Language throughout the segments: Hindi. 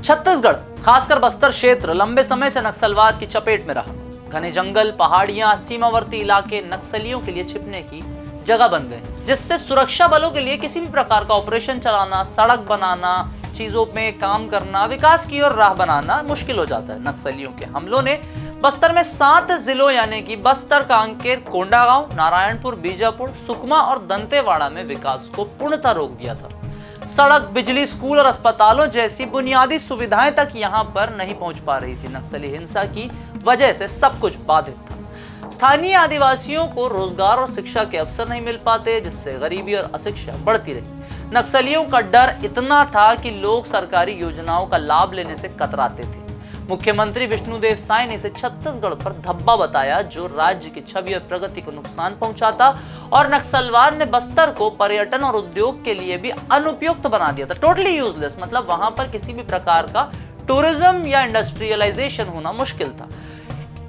छत्तीसगढ़, खासकर बस्तर क्षेत्र लंबे समय से नक्सलवाद की चपेट में रहा। घने जंगल, पहाड़ियां, सीमावर्ती इलाके नक्सलियों के लिए छिपने की जगह बन गए, जिससे सुरक्षा बलों के लिए किसी भी प्रकार का ऑपरेशन चलाना, सड़क बनाना, चीजों में काम करना, विकास की ओर राह बनाना मुश्किल हो जाता है। नक्सलियों के हमलों ने बस्तर में 7 जिलों यानी कि बस्तर, कांकेर, कोंडागांव, नारायणपुर, बीजापुर, सुकमा और दंतेवाड़ा में विकास को पूर्णतः रोक दिया था। सड़क, बिजली, स्कूल और अस्पतालों जैसी बुनियादी सुविधाएं तक यहां पर नहीं पहुंच पा रही थी। नक्सली हिंसा की वजह से सब कुछ बाधित था। स्थानीय आदिवासियों को रोजगार और शिक्षा के अवसर नहीं मिल पाते, जिससे गरीबी और अशिक्षा बढ़ती रही। नक्सलियों का डर इतना था कि लोग सरकारी योजनाओं का लाभ लेने से कतराते थे। मुख्यमंत्री विष्णुदेव साय ने इसे छत्तीसगढ़ पर धब्बा बताया, जो राज्य की छवि और प्रगति को नुकसान पहुंचाता, और नक्सलवाद ने बस्तर को पर्यटन और उद्योग के लिए भी अनुपयुक्त बना दिया था। टोटली यूजलेस, मतलब वहां पर किसी भी प्रकार का टूरिज्म या इंडस्ट्रियलाइजेशन होना मुश्किल था।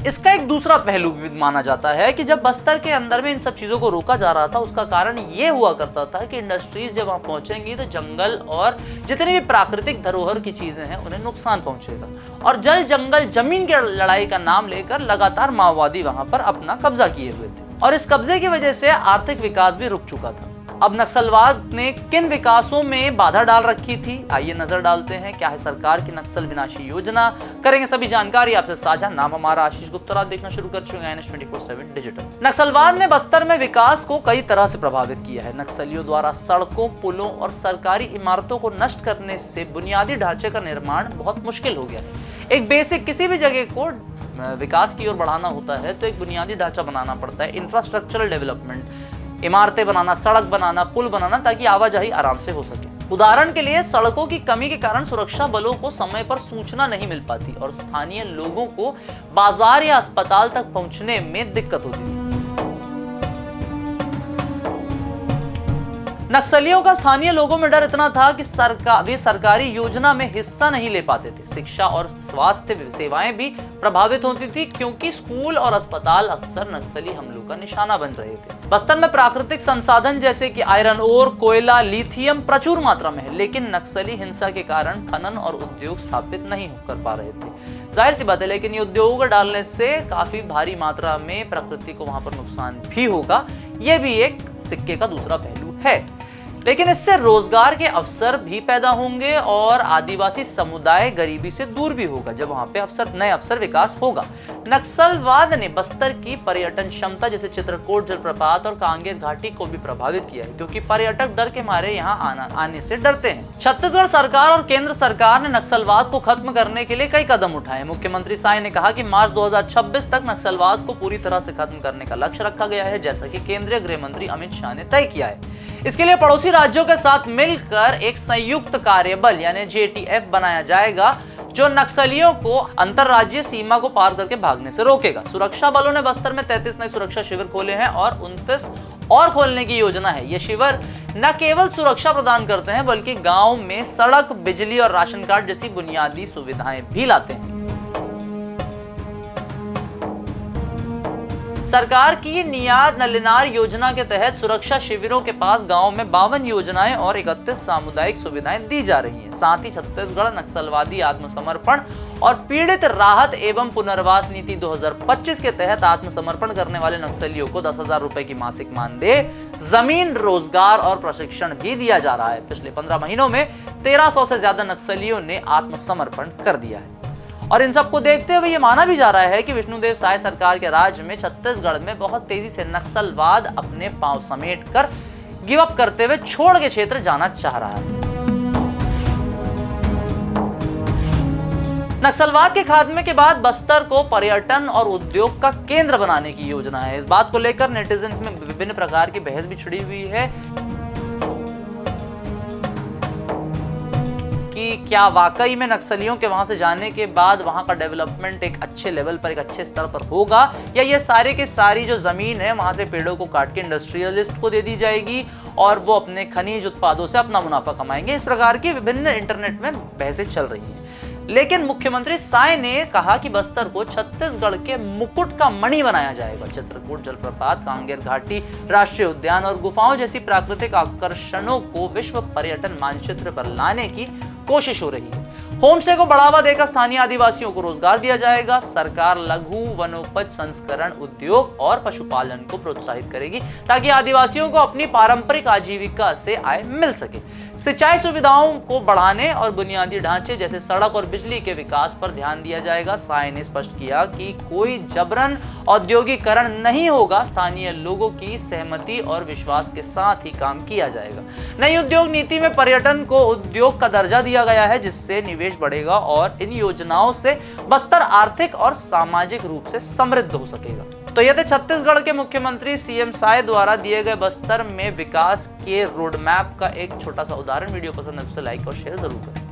इसका एक दूसरा पहलू भी माना जाता है कि जब बस्तर के अंदर में इन सब चीजों को रोका जा रहा था, उसका कारण ये हुआ करता था कि इंडस्ट्रीज जब वहां पहुंचेंगी तो जंगल और जितनी भी प्राकृतिक धरोहर की चीजें हैं उन्हें नुकसान पहुंचेगा। और जल, जंगल, जमीन की लड़ाई का नाम लेकर लगातार माओवादी वहां पर अपना कब्जा किए हुए थे, और इस कब्जे की वजह से आर्थिक विकास भी रुक चुका था। अब नक्सलवाद ने किन विकासों में बाधा डाल रखी थी, आइए नजर डालते हैं। क्या है सरकार की नक्सल विनाशी योजना, करेंगे सभी जानकारी आपसे साझा। नाम हमारा आशीष गुप्ता, देखना शुरू कर चुके हैं NH24/7 डिजिटल। नक्सलवाद ने बस्तर में विकास को कई तरह से प्रभावित किया है। नक्सलियों द्वारा सड़कों, पुलों और सरकारी इमारतों को नष्ट करने से बुनियादी ढांचे का निर्माण बहुत मुश्किल हो गया है। एक बेसिक किसी भी जगह को विकास की ओर बढ़ाना होता है तो एक बुनियादी ढांचा बनाना पड़ता है, इंफ्रास्ट्रक्चरल डेवलपमेंट, इमारतें बनाना, सड़क बनाना, पुल बनाना, ताकि आवाजाही आराम से हो सके। उदाहरण के लिए सड़कों की कमी के कारण सुरक्षा बलों को समय पर सूचना नहीं मिल पाती और स्थानीय लोगों को बाजार या अस्पताल तक पहुंचने में दिक्कत होती थी। नक्सलियों का स्थानीय लोगों में डर इतना था कि वे सरकारी योजना में हिस्सा नहीं ले पाते थे। शिक्षा और स्वास्थ्य सेवाएं भी प्रभावित होती थी, क्योंकि स्कूल और अस्पताल अक्सर नक्सली हमलों का निशाना बन रहे थे। बस्तर में प्राकृतिक संसाधन जैसे कि आयरन ओर, कोयला, लिथियम प्रचुर मात्रा में है, लेकिन नक्सली हिंसा के कारण खनन और उद्योग स्थापित नहीं कर पा रहे थे। जाहिर सी बात है, लेकिन ये उद्योग डालने से काफी भारी मात्रा में प्रकृति को वहां पर नुकसान भी होगा। यह भी एक सिक्के का दूसरा पहलू है। लेकिन इससे रोजगार के अवसर भी पैदा होंगे और आदिवासी समुदाय गरीबी से दूर भी होगा, जब वहां पे नए अवसर विकास होगा। नक्सलवाद ने बस्तर की पर्यटन क्षमता जैसे चित्रकोट जलप्रपात और कांगेर घाटी को भी प्रभावित किया है, क्योंकि पर्यटक डर के मारे यहाँ आने से डरते हैं। छत्तीसगढ़ सरकार और केंद्र सरकार ने नक्सलवाद को खत्म करने के लिए कई कदम उठाए। मुख्यमंत्री साय ने कहा कि मार्च 2026 तक नक्सलवाद को पूरी तरह से खत्म करने का लक्ष्य रखा गया है, जैसा कि केंद्रीय गृह मंत्री अमित शाह ने तय किया है। इसके लिए पड़ोसी राज्यों के साथ मिलकर एक संयुक्त कार्यबल यानी JTF बनाया जाएगा, जो नक्सलियों को अंतरराज्यीय सीमा को पार करके भागने से रोकेगा। सुरक्षा बलों ने बस्तर में 33 नए सुरक्षा शिविर खोले हैं और 29 और खोलने की योजना है। ये शिविर न केवल सुरक्षा प्रदान करते हैं, बल्कि गांव में सड़क, बिजली और राशन कार्ड जैसी बुनियादी सुविधाएं भी लाते हैं। सरकार की नियाद नलिनार योजना के तहत सुरक्षा शिविरों के पास गांव में 52 योजनाएं और 31 सामुदायिक सुविधाएं दी जा रही हैं। साथ ही छत्तीसगढ़ नक्सलवादी आत्मसमर्पण और पीड़ित राहत एवं पुनर्वास नीति 2025 के तहत आत्मसमर्पण करने वाले नक्सलियों को 10,000 रुपए की मासिक मानदेय, जमीन, रोजगार और प्रशिक्षण भी दिया जा रहा है। पिछले 15 महीनों में 1300 से ज्यादा नक्सलियों ने आत्मसमर्पण कर दिया है। और इन सबको देखते हुए ये माना भी जा रहा है कि विष्णुदेव साय सरकार के राज्य में छत्तीसगढ़ में बहुत तेजी से नक्सलवाद अपने पांव समेट कर गिव अप करते हुए छोड़ के क्षेत्र जाना चाह रहा है। नक्सलवाद के खात्मे के बाद बस्तर को पर्यटन और उद्योग का केंद्र बनाने की योजना है। इस बात को लेकर नेटिजन्स में विभिन्न प्रकार की बहस भी छिड़ी हुई है कि क्या वाकई में नक्सलियों के वहां से जाने के बाद वहां का डेवलपमेंट एक अच्छे लेवल पर, एक अच्छे स्तर पर होगा, या ये सारे के सारी जो जमीन है वहां से पेड़ों को काट के इंडस्ट्रियलिस्ट को दे दी जाएगी और वो अपने खनिज उत्पादों से अपना मुनाफा कमाएंगे। इस प्रकार की विभिन्न इंटरनेट में बहसें चल रही हैं। लेकिन मुख्यमंत्री साय ने कहा कि बस्तर को छत्तीसगढ़ के मुकुट का मणि बनाया जाएगा। चित्रकूट जलप्रपात, कांगेर घाटी, राष्ट्रीय उद्यान और गुफाओं जैसी प्राकृतिक आकर्षणों को विश्व पर्यटन मानचित्र पर लाने की कोशिश हो रही है। होम स्टे को बढ़ावा देकर स्थानीय आदिवासियों को रोजगार दिया जाएगा। सरकार लघु वनोपज संस्करण उद्योग और पशुपालन को प्रोत्साहित करेगी ताकि आदिवासियों को अपनी पारंपरिक आजीविका से आय मिल सके। सिंचाई सुविधाओं को बढ़ाने और बुनियादी ढांचे जैसे सड़क और बिजली के विकास पर ध्यान दिया जाएगा। साय ने स्पष्ट किया कि कोई जबरन औद्योगिकरण नहीं होगा, स्थानीय लोगों की सहमति और विश्वास के साथ ही काम किया जाएगा। नई उद्योग नीति में पर्यटन को उद्योग का दर्जा दिया गया है, जिससे निवेश बढ़ेगा और इन योजनाओं से बस्तर आर्थिक और सामाजिक रूप से समृद्ध हो सकेगा। तो यह थे छत्तीसगढ़ के मुख्यमंत्री सीएम साय द्वारा दिए गए बस्तर में विकास के रोड मैप का एक छोटा सा उदाहरण। वीडियो पसंद है तो लाइक और शेयर जरूर करें।